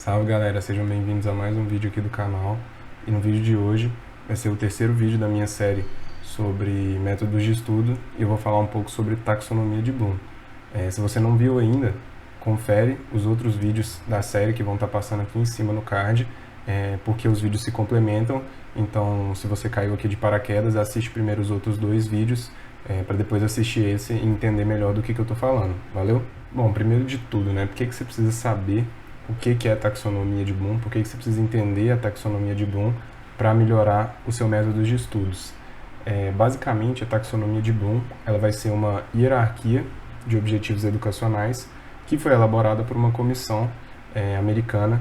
Salve galera, sejam bem-vindos a mais um vídeo aqui do canal. E no vídeo de hoje vai ser o terceiro vídeo da minha série sobre métodos de estudo e eu vou falar um pouco sobre taxonomia de Bloom. Se você não viu ainda, confere os outros vídeos da série que vão estar passando aqui em cima no card, porque os vídeos se complementam. Então, se você caiu aqui de paraquedas, assiste primeiro os outros dois vídeos para depois assistir esse e entender melhor do que eu estou falando. Valeu? Bom, primeiro de tudo, por que você precisa saber o que é a taxonomia de Bloom, por que você precisa entender a taxonomia de Bloom para melhorar o seu método de estudos? Basicamente, a taxonomia de Bloom ela vai ser uma hierarquia de objetivos educacionais que foi elaborada por uma comissão americana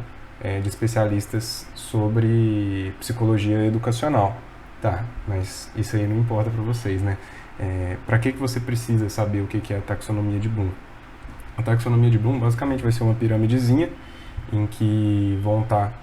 de especialistas sobre psicologia educacional. Tá, mas isso aí não importa para vocês, né? Para que você precisa saber o que é a taxonomia de Bloom? A taxonomia de Bloom basicamente vai ser uma piramidezinha em que vão estar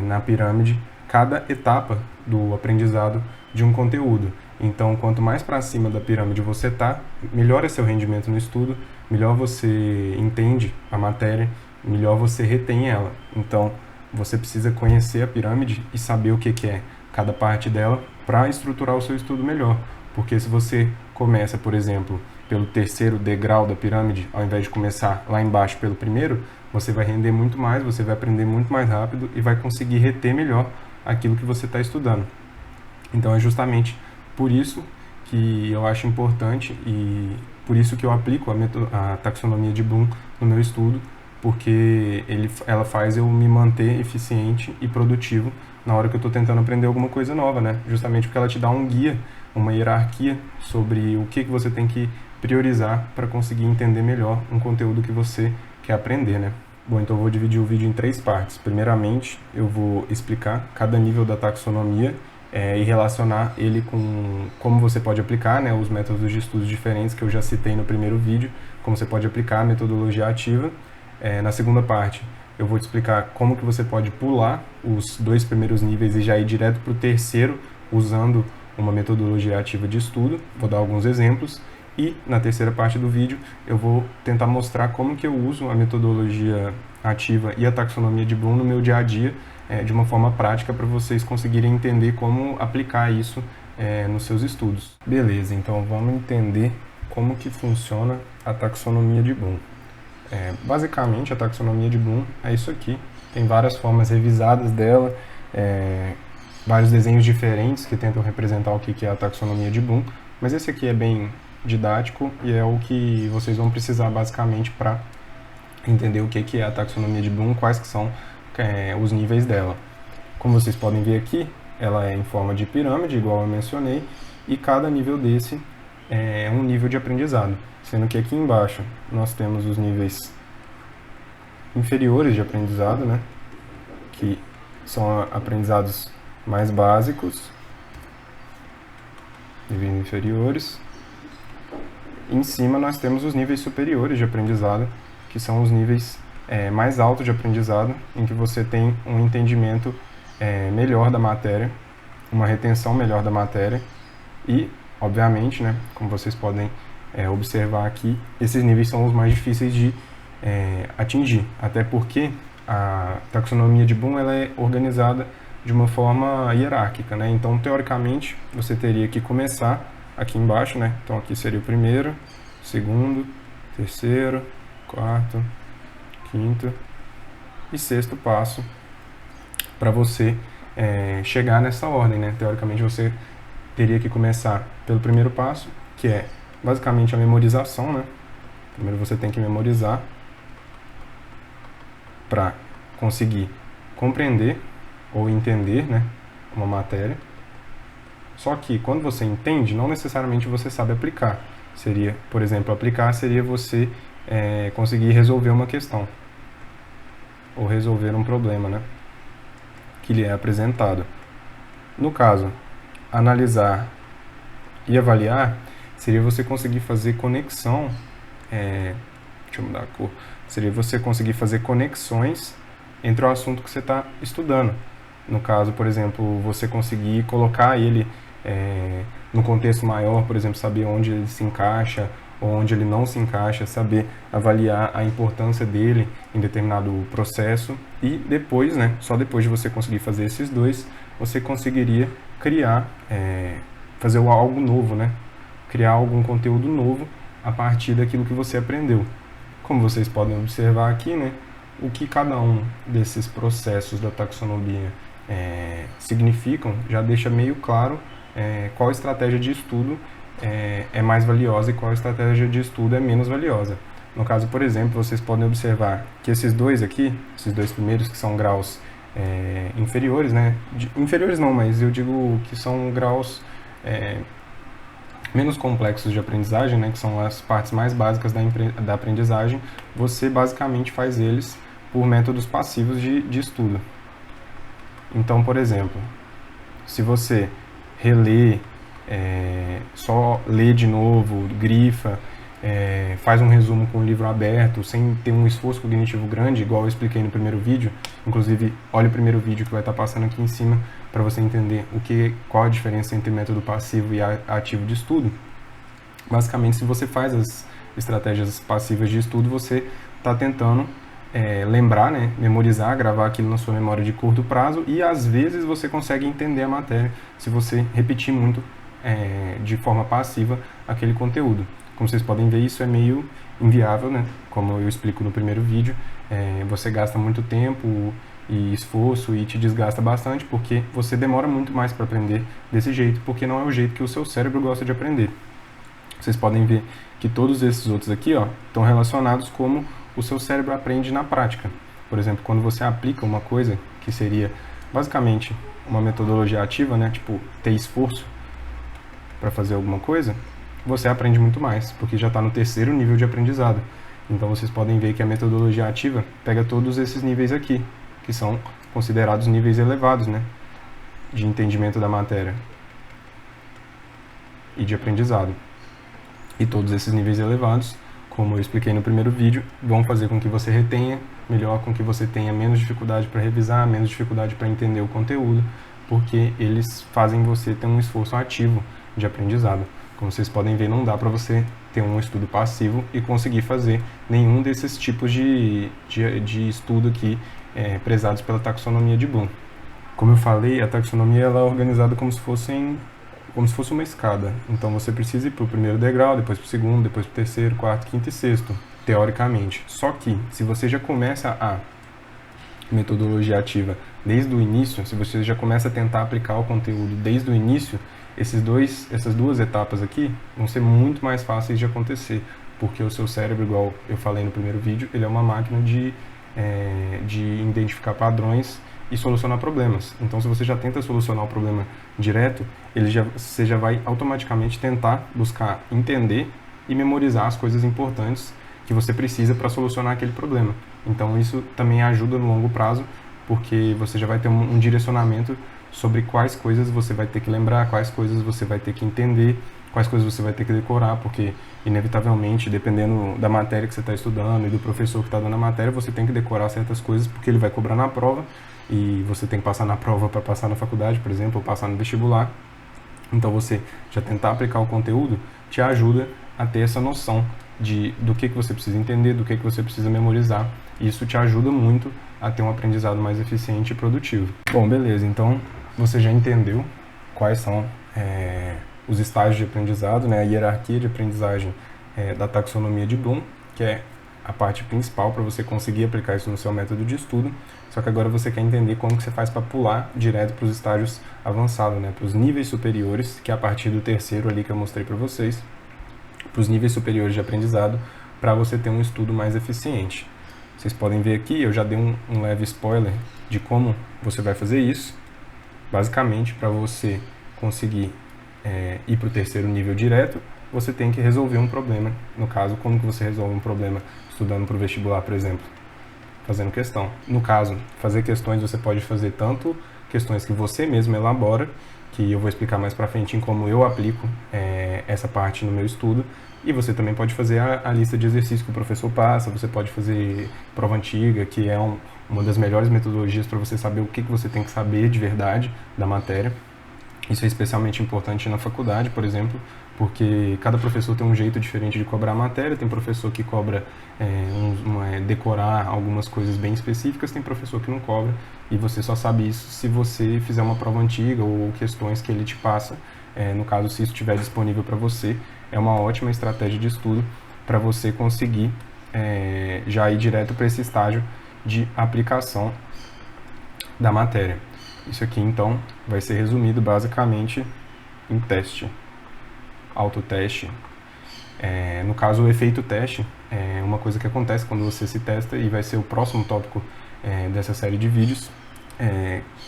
na pirâmide cada etapa do aprendizado de um conteúdo. Então, quanto mais para cima da pirâmide você está, melhor é seu rendimento no estudo, melhor você entende a matéria, melhor você retém ela. Então, você precisa conhecer a pirâmide e saber o que é cada parte dela para estruturar o seu estudo melhor. Porque se você começa, por exemplo, pelo terceiro degrau da pirâmide, ao invés de começar lá embaixo pelo primeiro, você vai render muito mais, você vai aprender muito mais rápido e vai conseguir reter melhor aquilo que você está estudando. Então é justamente por isso que eu acho importante e por isso que eu aplico a taxonomia de Bloom no meu estudo, porque ela faz eu me manter eficiente e produtivo na hora que eu estou tentando aprender alguma coisa nova, Justamente porque ela te dá um guia, uma hierarquia sobre o que você tem que priorizar para conseguir entender melhor um conteúdo que você quer aprender, Bom, então eu vou dividir o vídeo em três partes. Primeiramente, eu vou explicar cada nível da taxonomia e relacionar ele com como você pode aplicar, os métodos de estudos diferentes que eu já citei no primeiro vídeo, como você pode aplicar a metodologia ativa. Na segunda parte, eu vou te explicar como que você pode pular os dois primeiros níveis e já ir direto para o terceiro usando uma metodologia ativa de estudo. Vou dar alguns exemplos. E na terceira parte do vídeo eu vou tentar mostrar como que eu uso a metodologia ativa e a taxonomia de Bloom no meu dia a dia de uma forma prática para vocês conseguirem entender como aplicar isso nos seus estudos. Beleza, então vamos entender como que funciona a taxonomia de Bloom. Basicamente a taxonomia de Bloom é isso aqui, tem várias formas revisadas dela, vários desenhos diferentes que tentam representar o que é a taxonomia de Bloom, mas esse aqui é bem didático e é o que vocês vão precisar basicamente para entender o que é a taxonomia de Bloom, quais que são os níveis dela. Como vocês podem ver aqui, ela é em forma de pirâmide, igual eu mencionei, e cada nível desse é um nível de aprendizado, sendo que aqui embaixo nós temos os níveis inferiores de aprendizado, que são aprendizados mais básicos, níveis inferiores. Em cima nós temos os níveis superiores de aprendizado, que são os níveis mais altos de aprendizado, em que você tem um entendimento melhor da matéria, uma retenção melhor da matéria e, obviamente, como vocês podem observar aqui, esses níveis são os mais difíceis de atingir, até porque a taxonomia de Bloom ela é organizada de uma forma hierárquica, Então, teoricamente, você teria que começar aqui embaixo, Então aqui seria o primeiro, segundo, terceiro, quarto, quinto e sexto passo para você chegar nessa ordem, Teoricamente você teria que começar pelo primeiro passo, que é basicamente a memorização, Primeiro você tem que memorizar para conseguir compreender ou entender, uma matéria. Só que quando você entende, não necessariamente você sabe aplicar. Seria, por exemplo, aplicar seria você conseguir resolver uma questão ou resolver um problema, que lhe é apresentado. No caso, analisar e avaliar seria você conseguir fazer conexão. Deixa eu mudar a cor. Seria você conseguir fazer conexões entre o assunto que você está estudando. No caso, por exemplo, você conseguir colocar ele no contexto maior, por exemplo, saber onde ele se encaixa, ou onde ele não se encaixa, saber avaliar a importância dele em determinado processo e depois, né, só depois de você conseguir fazer esses dois, você conseguiria criar, fazer algo novo, né, criar algum conteúdo novo a partir daquilo que você aprendeu. Como vocês podem observar aqui, né, o que cada um desses processos da taxonomia significam já deixa meio claro qual estratégia de estudo é mais valiosa e qual estratégia de estudo é menos valiosa. No caso, por exemplo, vocês podem observar que esses dois aqui, esses dois primeiros que são graus inferiores, né? Inferiores não, mas eu digo que são graus menos complexos de aprendizagem, né? Que são as partes mais básicas da aprendizagem. Você basicamente faz eles por métodos passivos de estudo. Então, por exemplo, se você relê, só lê de novo, grifa, faz um resumo com o livro aberto, sem ter um esforço cognitivo grande, igual eu expliquei no primeiro vídeo. Inclusive, olha o primeiro vídeo que vai estar passando aqui em cima para você entender qual a diferença entre método passivo e ativo de estudo. Basicamente, se você faz as estratégias passivas de estudo, você está tentando lembrar, né, memorizar, gravar aquilo na sua memória de curto prazo e às vezes você consegue entender a matéria se você repetir muito de forma passiva aquele conteúdo. Como vocês podem ver, isso é meio inviável, né? Como eu explico no primeiro vídeo, você gasta muito tempo e esforço e te desgasta bastante porque você demora muito mais para aprender desse jeito, porque não é o jeito que o seu cérebro gosta de aprender. Vocês podem ver que todos esses outros aqui estão relacionados como o seu cérebro aprende na prática. Por exemplo, quando você aplica uma coisa que seria basicamente uma metodologia ativa, né, tipo ter esforço para fazer alguma coisa, você aprende muito mais, porque já está no terceiro nível de aprendizado. Então vocês podem ver que a metodologia ativa pega todos esses níveis aqui, que são considerados níveis elevados, né, de entendimento da matéria e de aprendizado. E todos esses níveis elevados, como eu expliquei no primeiro vídeo, vão fazer com que você retenha melhor, com que você tenha menos dificuldade para revisar, menos dificuldade para entender o conteúdo, porque eles fazem você ter um esforço ativo de aprendizado. Como vocês podem ver, não dá para você ter um estudo passivo e conseguir fazer nenhum desses tipos de estudo aqui prezados pela taxonomia de Bloom. Como eu falei, a taxonomia ela é organizada como se fosse uma escada. Então você precisa ir para o primeiro degrau, depois para o segundo, depois para o terceiro, quarto, quinto e sexto, teoricamente. Só que, se você já começa a metodologia ativa desde o início, se você já começa a tentar aplicar o conteúdo desde o início, essas duas etapas aqui vão ser muito mais fáceis de acontecer, porque o seu cérebro, igual eu falei no primeiro vídeo, ele é uma máquina de identificar padrões e solucionar problemas. Então, se você já tenta solucionar o problema direto, você já vai automaticamente tentar buscar entender e memorizar as coisas importantes que você precisa para solucionar aquele problema. Então, isso também ajuda no longo prazo, porque você já vai ter um direcionamento sobre quais coisas você vai ter que lembrar, quais coisas você vai ter que entender, quais coisas você vai ter que decorar, porque, inevitavelmente, dependendo da matéria que você está estudando e do professor que está dando a matéria, você tem que decorar certas coisas, porque ele vai cobrar na prova, e você tem que passar na prova para passar na faculdade, por exemplo, ou passar no vestibular. Então, você já tentar aplicar o conteúdo te ajuda a ter essa noção do que você precisa entender, do que você precisa memorizar. Isso te ajuda muito a ter um aprendizado mais eficiente e produtivo. Bom, beleza, então você já entendeu quais são os estágios de aprendizado, né, a hierarquia de aprendizagem da taxonomia de Bloom, que é a parte principal para você conseguir aplicar isso no seu método de estudo. Só que agora você quer entender como que você faz para pular direto para os estágios avançados, né, para os níveis superiores, que é a partir do terceiro ali que eu mostrei para vocês, para os níveis superiores de aprendizado, para você ter um estudo mais eficiente. Vocês podem ver aqui, eu já dei um leve spoiler de como você vai fazer isso. Basicamente, para você conseguir ir para o terceiro nível direto, você tem que resolver um problema. No caso, como que você resolve um problema estudando para o vestibular, por exemplo? Fazendo questão. No caso, fazer questões, você pode fazer tanto questões que você mesmo elabora, que eu vou explicar mais para frente em como eu aplico essa parte no meu estudo, e você também pode fazer a lista de exercícios que o professor passa, você pode fazer prova antiga, que é uma das melhores metodologias para você saber o que você tem que saber de verdade da matéria. Isso é especialmente importante na faculdade, por exemplo, porque cada professor tem um jeito diferente de cobrar a matéria. Tem professor que cobra decorar algumas coisas bem específicas, tem professor que não cobra, e você só sabe isso se você fizer uma prova antiga ou questões que ele te passa. No caso, se isso estiver disponível para você, é uma ótima estratégia de estudo para você conseguir já ir direto para esse estágio de aplicação da matéria. Isso aqui, então, vai ser resumido basicamente em teste, autoteste. No caso, o efeito teste é uma coisa que acontece quando você se testa, e vai ser o próximo tópico dessa série de vídeos,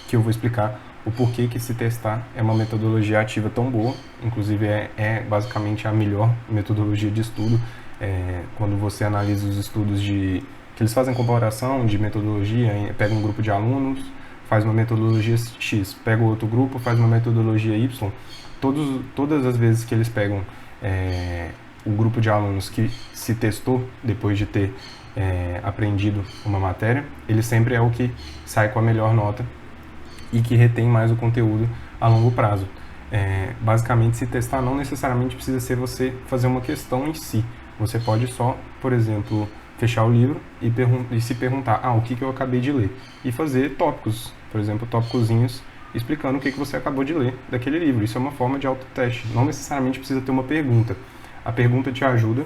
que eu vou explicar o porquê que se testar é uma metodologia ativa tão boa. Inclusive, é basicamente a melhor metodologia de estudo. Quando você analisa os estudos que eles fazem comparação de metodologia, pega um grupo de alunos, faz uma metodologia X, pega outro grupo, faz uma metodologia Y. Todas as vezes que eles pegam o grupo de alunos que se testou depois de ter aprendido uma matéria, ele sempre é o que sai com a melhor nota e que retém mais o conteúdo a longo prazo. Basicamente, se testar não necessariamente precisa ser você fazer uma questão em si. Você pode só, por exemplo, fechar o livro e se perguntar, o que eu acabei de ler, e fazer tópicos, por exemplo, tópicozinhos explicando o que você acabou de ler daquele livro. Isso é uma forma de autoteste. Não necessariamente precisa ter uma pergunta. A pergunta te ajuda,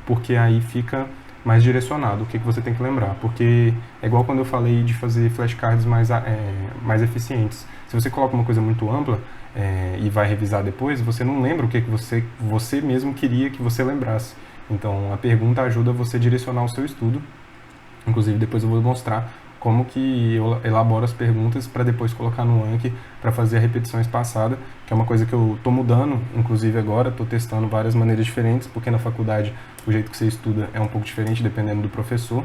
porque aí fica mais direcionado o que você tem que lembrar. Porque é igual quando eu falei de fazer flashcards mais eficientes. Se você coloca uma coisa muito ampla e vai revisar depois, você não lembra o que você mesmo queria que você lembrasse. Então, a pergunta ajuda você a direcionar o seu estudo. Inclusive, depois eu vou mostrar como que eu elaboro as perguntas para depois colocar no Anki para fazer a repetição espaçada, que é uma coisa que eu estou mudando, inclusive agora, estou testando várias maneiras diferentes, porque na faculdade o jeito que você estuda é um pouco diferente dependendo do professor,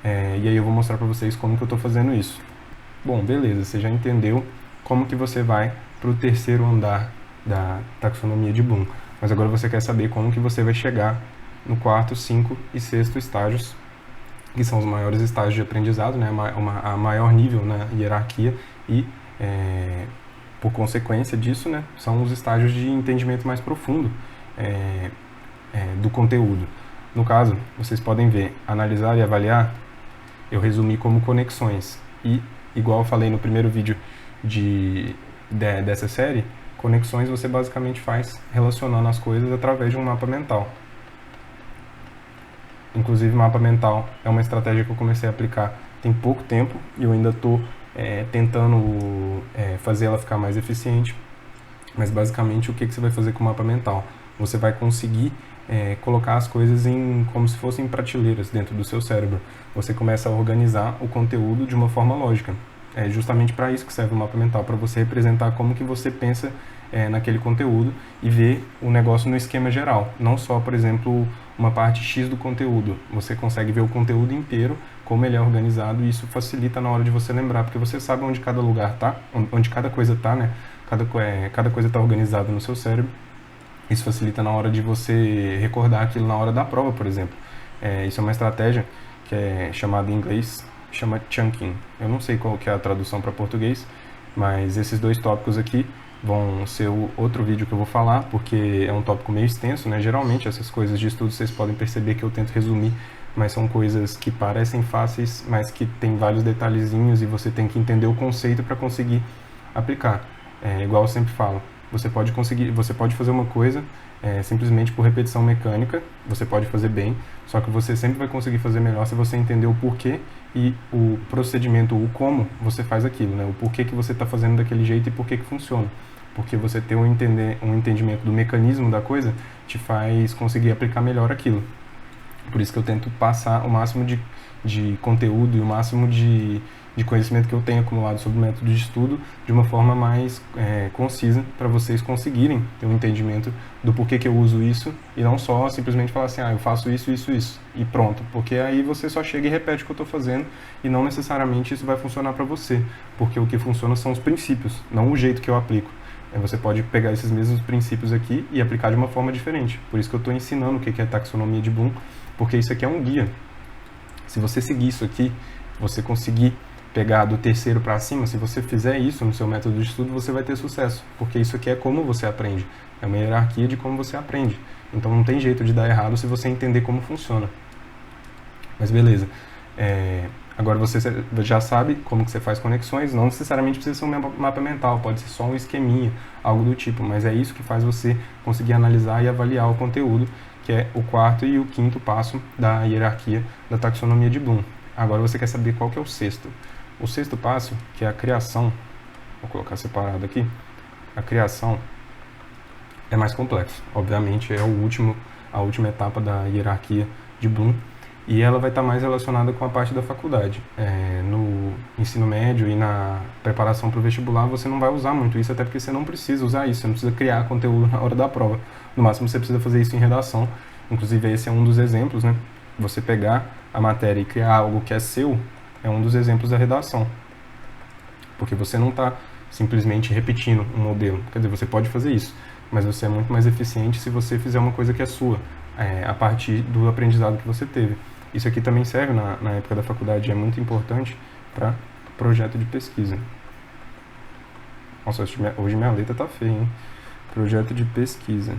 e aí eu vou mostrar para vocês como que eu estou fazendo isso. Bom, beleza, você já entendeu como que você vai para o terceiro andar da taxonomia de Bloom, mas agora você quer saber como que você vai chegar no quarto, 5 e 6º estágios, que são os maiores estágios de aprendizado, né, a maior nível na hierarquia, e por consequência disso, né, são os estágios de entendimento mais profundo do conteúdo. No caso, vocês podem ver, analisar e avaliar, eu resumi como conexões, e igual eu falei no primeiro vídeo dessa série, conexões você basicamente faz relacionando as coisas através de um mapa mental. Inclusive, mapa mental é uma estratégia que eu comecei a aplicar tem pouco tempo e eu ainda estou tentando fazer ela ficar mais eficiente. Mas, basicamente, o que você vai fazer com o mapa mental? Você vai conseguir colocar as coisas como se fossem prateleiras dentro do seu cérebro. Você começa a organizar o conteúdo de uma forma lógica. É justamente para isso que serve o mapa mental, para você representar como que você pensa naquele conteúdo e ver o negócio no esquema geral. Não só, por exemplo, uma parte X do conteúdo. Você consegue ver o conteúdo inteiro, como ele é organizado, e isso facilita na hora de você lembrar, porque você sabe onde cada lugar está, onde cada coisa está, né? Cada coisa está organizada no seu cérebro. Isso facilita na hora de você recordar aquilo na hora da prova, por exemplo. Isso é uma estratégia que é chamada em inglês, chama chunking. Eu não sei qual que é a tradução para português, mas esses dois tópicos aqui vão ser o outro vídeo que eu vou falar, porque é um tópico meio extenso, né? Geralmente essas coisas de estudo vocês podem perceber que eu tento resumir, mas são coisas que parecem fáceis, mas que tem vários detalhezinhos e você tem que entender o conceito para conseguir aplicar. Igual eu sempre falo, você pode fazer uma coisa simplesmente por repetição mecânica, você pode fazer bem, só que você sempre vai conseguir fazer melhor se você entender o porquê e o procedimento, o como você faz aquilo, né? O porquê que você está fazendo daquele jeito e porquê que funciona. Porque você ter um entendimento do mecanismo da coisa te faz conseguir aplicar melhor aquilo. Por isso que eu tento passar o máximo de conteúdo e o máximo de conhecimento que eu tenho acumulado sobre o método de estudo de uma forma mais concisa, para vocês conseguirem ter um entendimento do porquê que eu uso isso e não só simplesmente falar assim, eu faço isso, isso, isso e pronto, porque aí você só chega e repete o que eu estou fazendo e não necessariamente isso vai funcionar para você, porque o que funciona são os princípios, não o jeito que eu aplico. Você pode pegar esses mesmos princípios aqui e aplicar de uma forma diferente. Por isso que eu estou ensinando o que é a taxonomia de Bloom, porque isso aqui é um guia. Se você seguir isso aqui, você conseguir pegar do terceiro para cima, se você fizer isso no seu método de estudo, você vai ter sucesso, porque isso aqui é como você aprende, é uma hierarquia de como você aprende. Então não tem jeito de dar errado se você entender como funciona. Mas beleza. Agora você já sabe como que você faz conexões, não necessariamente precisa ser um mapa mental, pode ser só um esqueminha, algo do tipo, mas é isso que faz você conseguir analisar e avaliar o conteúdo, que é o quarto e o quinto passo da hierarquia da taxonomia de Bloom. Agora você quer saber qual que é o sexto. O sexto passo, que é a criação, vou colocar separado aqui, a criação é mais complexo, obviamente é a última etapa da hierarquia de Bloom, e ela vai estar mais relacionada com a parte da faculdade. No ensino médio e na preparação para o vestibular você não vai usar muito isso, até porque você não precisa usar isso, você não precisa criar conteúdo na hora da prova. No máximo você precisa fazer isso em redação, inclusive esse é um dos exemplos, né? Você pegar a matéria e criar algo que é seu, é um dos exemplos da redação. Porque você não está simplesmente repetindo um modelo, quer dizer, você pode fazer isso, mas você é muito mais eficiente se você fizer uma coisa que é sua, a partir do aprendizado que você teve. Isso aqui também serve na época da faculdade, é muito importante para projeto de pesquisa. Nossa, hoje minha letra tá feia, hein? Projeto de pesquisa.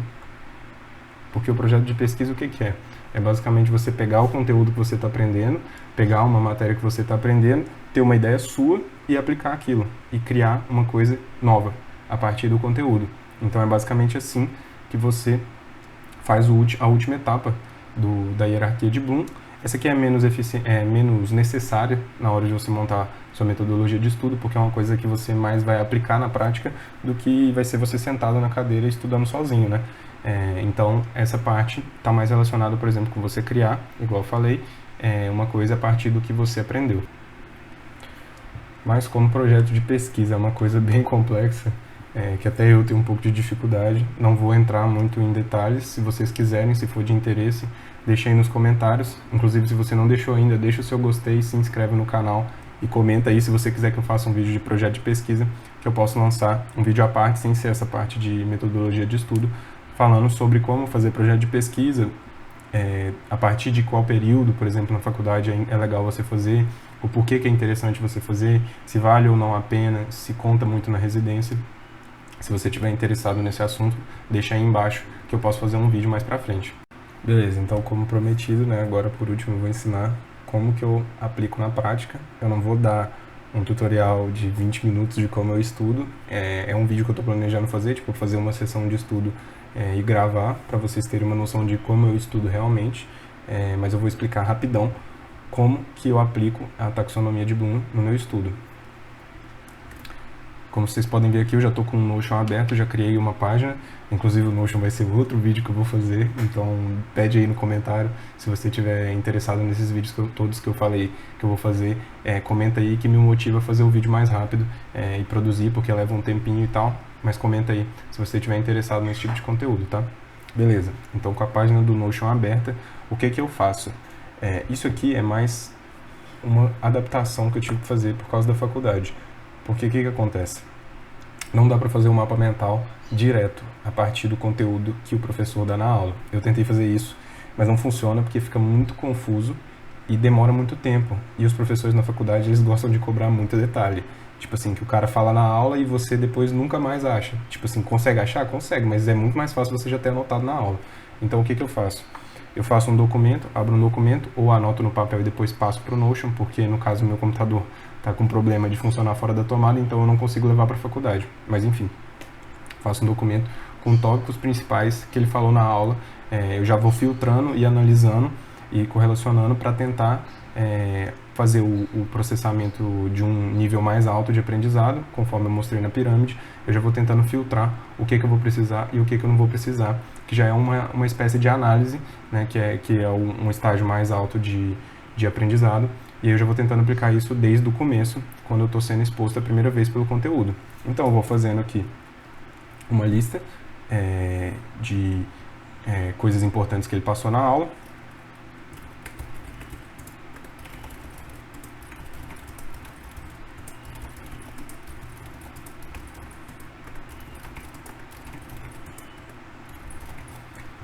Porque o projeto de pesquisa o que é? É basicamente você pegar o conteúdo que você está aprendendo, pegar uma matéria que você está aprendendo, ter uma ideia sua e aplicar aquilo. E criar uma coisa nova a partir do conteúdo. Então é basicamente assim que você faz a última etapa da hierarquia de Bloom. Essa aqui é menos necessária na hora de você montar sua metodologia de estudo, porque é uma coisa que você mais vai aplicar na prática do que vai ser você sentado na cadeira estudando sozinho, né? Então, essa parte está mais relacionada, por exemplo, com você criar, igual eu falei, uma coisa a partir do que você aprendeu. Mas como projeto de pesquisa é uma coisa bem complexa, que até eu tenho um pouco de dificuldade, não vou entrar muito em detalhes. Se vocês quiserem, se for de interesse, deixem aí nos comentários. Inclusive, se você não deixou ainda, deixa o seu gostei, se inscreve no canal e comenta aí se você quiser que eu faça um vídeo de projeto de pesquisa, que eu posso lançar um vídeo à parte, sem ser essa parte de metodologia de estudo, falando sobre como fazer projeto de pesquisa, a partir de qual período, por exemplo, na faculdade é legal você fazer, o porquê que é interessante você fazer, se vale ou não a pena, se conta muito na residência. Se você estiver interessado nesse assunto, deixa aí embaixo que eu posso fazer um vídeo mais pra frente. Beleza, então como prometido, né, agora por último eu vou ensinar como que eu aplico na prática. Eu não vou dar um tutorial de 20 minutos de como eu estudo, é um vídeo que eu estou planejando fazer, tipo fazer uma sessão de estudo e gravar para vocês terem uma noção de como eu estudo realmente, mas eu vou explicar rapidão como que eu aplico a taxonomia de Bloom no meu estudo. Como vocês podem ver aqui, eu já estou com o Notion aberto, já criei uma página, inclusive o Notion vai ser outro vídeo que eu vou fazer, então pede aí no comentário se você estiver interessado nesses vídeos todos que eu falei que eu vou fazer, comenta aí que me motiva a fazer o vídeo mais rápido e produzir, porque leva um tempinho e tal, mas comenta aí se você estiver interessado nesse tipo de conteúdo, tá? Beleza, então com a página do Notion aberta, o que eu faço? Isso aqui é mais uma adaptação que eu tive que fazer por causa da faculdade. Porque o que acontece? Não dá para fazer um mapa mental direto a partir do conteúdo que o professor dá na aula. Eu tentei fazer isso, mas não funciona porque fica muito confuso e demora muito tempo. E os professores na faculdade, eles gostam de cobrar muito detalhe. Tipo assim, que o cara fala na aula e você depois nunca mais acha. Tipo assim, consegue achar? Consegue, mas é muito mais fácil você já ter anotado na aula. Então o que eu faço? Eu faço um documento, abro um documento, ou anoto no papel e depois passo para o Notion, porque no caso o meu computador está com problema de funcionar fora da tomada, então eu não consigo levar para a faculdade. Mas enfim, faço um documento com tópicos principais que ele falou na aula, eu já vou filtrando e analisando e correlacionando para tentar fazer o processamento de um nível mais alto de aprendizado, conforme eu mostrei na pirâmide. Eu já vou tentando filtrar o que eu vou precisar e o que eu não vou precisar, que já é uma espécie de análise, né, que é um estágio mais alto de aprendizado. E eu já vou tentando aplicar isso desde o começo, quando eu estou sendo exposto a primeira vez pelo conteúdo. Então eu vou fazendo aqui uma lista de coisas importantes que ele passou na aula.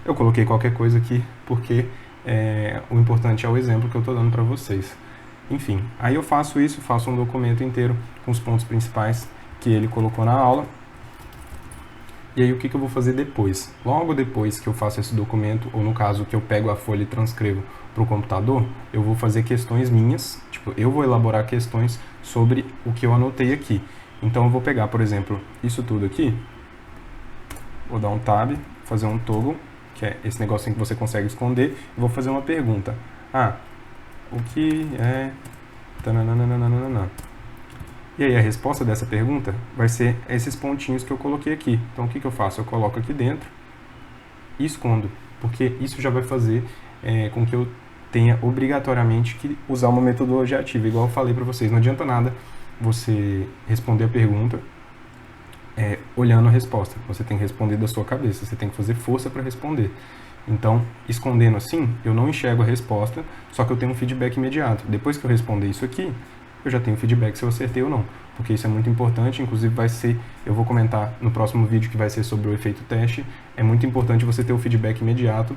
Eu coloquei qualquer coisa aqui porque o importante é o exemplo que eu estou dando para vocês. Enfim, aí eu faço isso, faço um documento inteiro com os pontos principais que ele colocou na aula. E aí o que eu vou fazer depois? Logo depois que eu faço esse documento, ou no caso que eu pego a folha e transcrevo para o computador, eu vou fazer questões minhas, tipo, eu vou elaborar questões sobre o que eu anotei aqui. Então eu vou pegar, por exemplo, isso tudo aqui, vou dar um tab, fazer um toggle, que é esse negocinho que você consegue esconder, e vou fazer uma pergunta. Ah, o que é... Tananana. E aí a resposta dessa pergunta vai ser esses pontinhos que eu coloquei aqui. Então o que eu faço? Eu coloco aqui dentro e escondo, porque isso já vai fazer com que eu tenha obrigatoriamente que usar uma metodologia ativa, igual eu falei para vocês. Não adianta nada você responder a pergunta olhando a resposta. Você tem que responder da sua cabeça, você tem que fazer força para responder. Então, escondendo assim, eu não enxergo a resposta, só que eu tenho um feedback imediato. Depois que eu responder isso aqui, eu já tenho feedback se eu acertei ou não, porque isso é muito importante. Inclusive eu vou comentar no próximo vídeo que vai ser sobre o efeito teste. É muito importante você ter o feedback imediato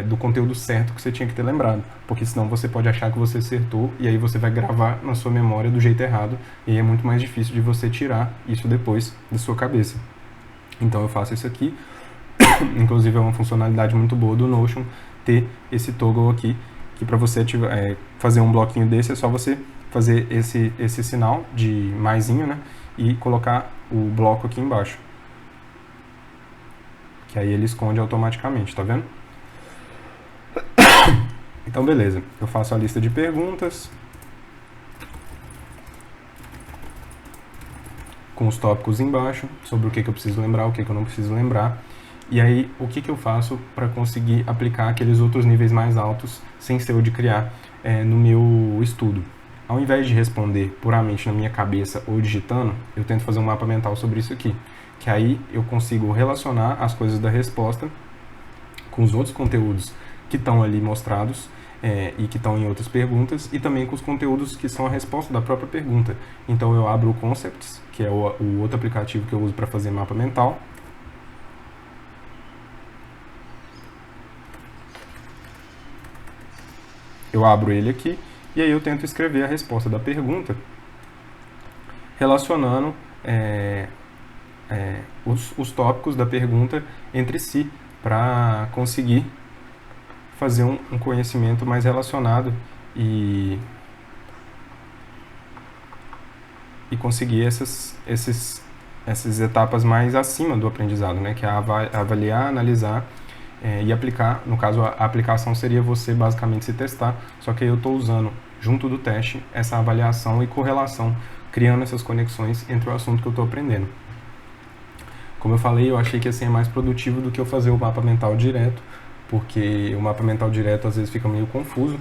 do conteúdo certo que você tinha que ter lembrado, porque senão você pode achar que você acertou e aí você vai gravar na sua memória do jeito errado, e aí é muito mais difícil de você tirar isso depois da sua cabeça. Então eu faço isso aqui. Inclusive é uma funcionalidade muito boa do Notion ter esse toggle aqui, que para você fazer um bloquinho desse é só você fazer esse sinal de maisinho, né, e colocar o bloco aqui embaixo, que aí ele esconde automaticamente, tá vendo? Então beleza, eu faço a lista de perguntas com os tópicos embaixo, sobre o que eu preciso lembrar, o que eu não preciso lembrar. E aí, o que eu faço para conseguir aplicar aqueles outros níveis mais altos, sem ser o de criar, no meu estudo? Ao invés de responder puramente na minha cabeça ou digitando, eu tento fazer um mapa mental sobre isso aqui. Que aí eu consigo relacionar as coisas da resposta com os outros conteúdos que estão ali mostrados e que estão em outras perguntas, e também com os conteúdos que são a resposta da própria pergunta. Então eu abro o Concepts, que é o outro aplicativo que eu uso para fazer mapa mental. Eu abro ele aqui e aí eu tento escrever a resposta da pergunta relacionando os tópicos da pergunta entre si, para conseguir fazer um conhecimento mais relacionado e conseguir essas etapas mais acima do aprendizado, né? Que é avaliar, analisar e aplicar. No caso, a aplicação seria você basicamente se testar, só que aí eu estou usando, junto do teste, essa avaliação e correlação, criando essas conexões entre o assunto que eu estou aprendendo. Como eu falei, eu achei que assim é mais produtivo do que eu fazer o mapa mental direto, porque o mapa mental direto às vezes fica meio confuso.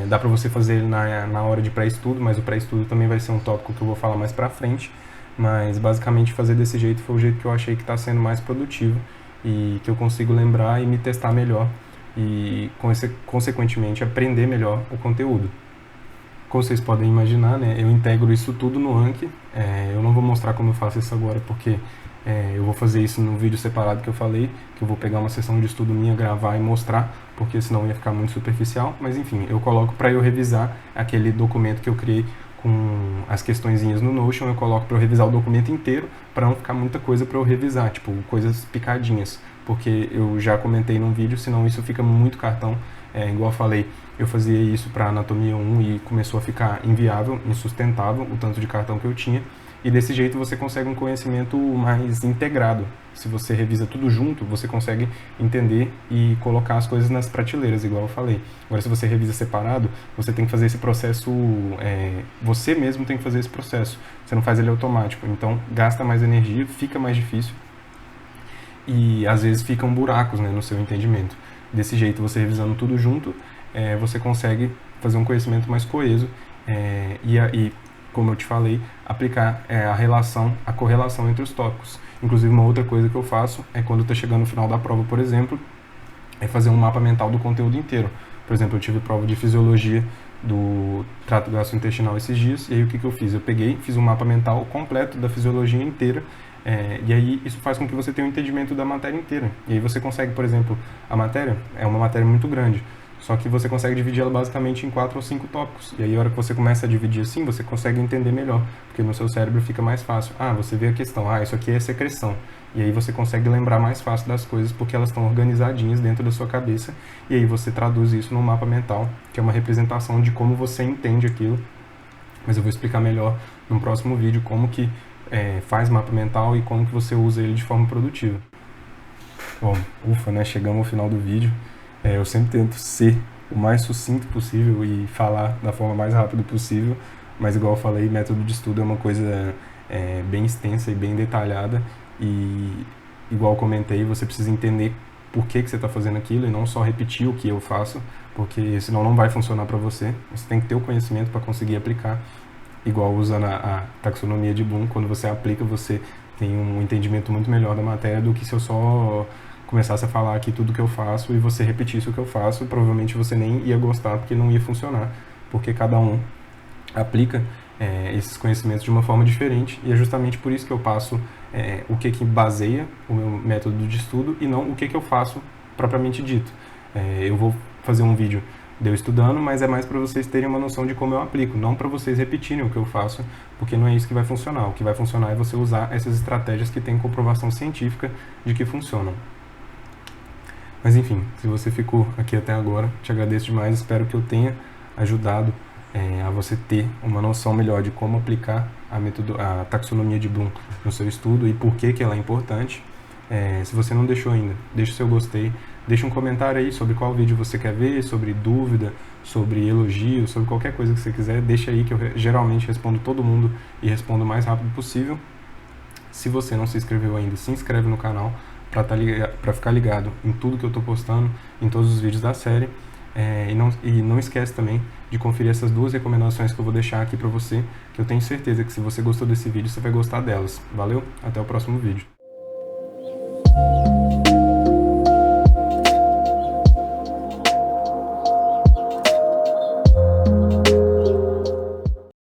Dá para você fazer ele na hora de pré-estudo, mas o pré-estudo também vai ser um tópico que eu vou falar mais pra frente. Mas basicamente fazer desse jeito foi o jeito que eu achei que está sendo mais produtivo e que eu consigo lembrar e me testar melhor e, consequentemente, aprender melhor o conteúdo. Como vocês podem imaginar, né, eu integro isso tudo no Anki. Eu não vou mostrar como eu faço isso agora, porque eu vou fazer isso no vídeo separado que eu falei, que eu vou pegar uma sessão de estudo minha, gravar e mostrar, porque senão ia ficar muito superficial. Mas enfim, eu coloco para eu revisar aquele documento que eu criei com as questõezinhas no Notion, eu coloco para eu revisar o documento inteiro, para não ficar muita coisa para eu revisar, tipo, coisas picadinhas, porque eu já comentei num vídeo, senão isso fica muito cartão. Igual eu falei, eu fazia isso para Anatomia 1 e começou a ficar inviável, insustentável o tanto de cartão que eu tinha, e desse jeito você consegue um conhecimento mais integrado. Se você revisa tudo junto, você consegue entender e colocar as coisas nas prateleiras, igual eu falei. Agora, se você revisa separado, você tem que fazer esse processo, você mesmo tem que fazer esse processo. Você não faz ele automático, então gasta mais energia, fica mais difícil e às vezes ficam buracos, né, no seu entendimento. Desse jeito, você revisando tudo junto, você consegue fazer um conhecimento mais coeso e como eu te falei, aplicar a correlação entre os tópicos. Inclusive, uma outra coisa que eu faço é quando está chegando no final da prova, por exemplo, é fazer um mapa mental do conteúdo inteiro. Por exemplo, eu tive prova de fisiologia do trato gastrointestinal esses dias, e aí o que eu fiz? Eu peguei, fiz um mapa mental completo da fisiologia inteira, e aí isso faz com que você tenha um entendimento da matéria inteira. E aí você consegue, por exemplo, a matéria é uma matéria muito grande, só que você consegue dividir ela basicamente em 4 ou 5 tópicos. E aí, a hora que você começa a dividir assim, você consegue entender melhor, porque no seu cérebro fica mais fácil. Você vê a questão, isso aqui é secreção. E aí você consegue lembrar mais fácil das coisas, porque elas estão organizadinhas dentro da sua cabeça. E aí você traduz isso num mapa mental, que é uma representação de como você entende aquilo. Mas eu vou explicar melhor no próximo vídeo como que faz mapa mental e como que você usa ele de forma produtiva. Bom, ufa, né? Chegamos ao final do vídeo. Eu sempre tento ser o mais sucinto possível e falar da forma mais rápida possível, mas igual eu falei, método de estudo é uma coisa bem extensa e bem detalhada, e igual eu comentei, você precisa entender por que você está fazendo aquilo e não só repetir o que eu faço, porque senão não vai funcionar para você. Você tem que ter o conhecimento para conseguir aplicar, igual usando a taxonomia de Bloom. Quando você aplica, você tem um entendimento muito melhor da matéria do que se eu só começasse a falar aqui tudo que eu faço e você repetisse o que eu faço. Provavelmente você nem ia gostar, porque não ia funcionar, porque cada um aplica esses conhecimentos de uma forma diferente, e é justamente por isso que eu passo o que baseia o meu método de estudo e não o que eu faço propriamente dito. Eu vou fazer um vídeo de eu estudando, mas é mais para vocês terem uma noção de como eu aplico, não para vocês repetirem o que eu faço, porque não é isso que vai funcionar. O que vai funcionar é você usar essas estratégias que têm comprovação científica de que funcionam. Mas enfim, se você ficou aqui até agora, te agradeço demais, espero que eu tenha ajudado a você ter uma noção melhor de como aplicar a taxonomia de Bloom no seu estudo e por que ela é importante. Se você não deixou ainda, deixa o seu gostei, deixa um comentário aí sobre qual vídeo você quer ver, sobre dúvida, sobre elogio, sobre qualquer coisa que você quiser, deixa aí que eu geralmente respondo todo mundo e respondo o mais rápido possível. Se você não se inscreveu ainda, se inscreve no canal para ficar ligado em tudo que eu estou postando, em todos os vídeos da série. E não esquece também de conferir essas 2 recomendações que eu vou deixar aqui para você, que eu tenho certeza que se você gostou desse vídeo, você vai gostar delas. Valeu, até o próximo vídeo.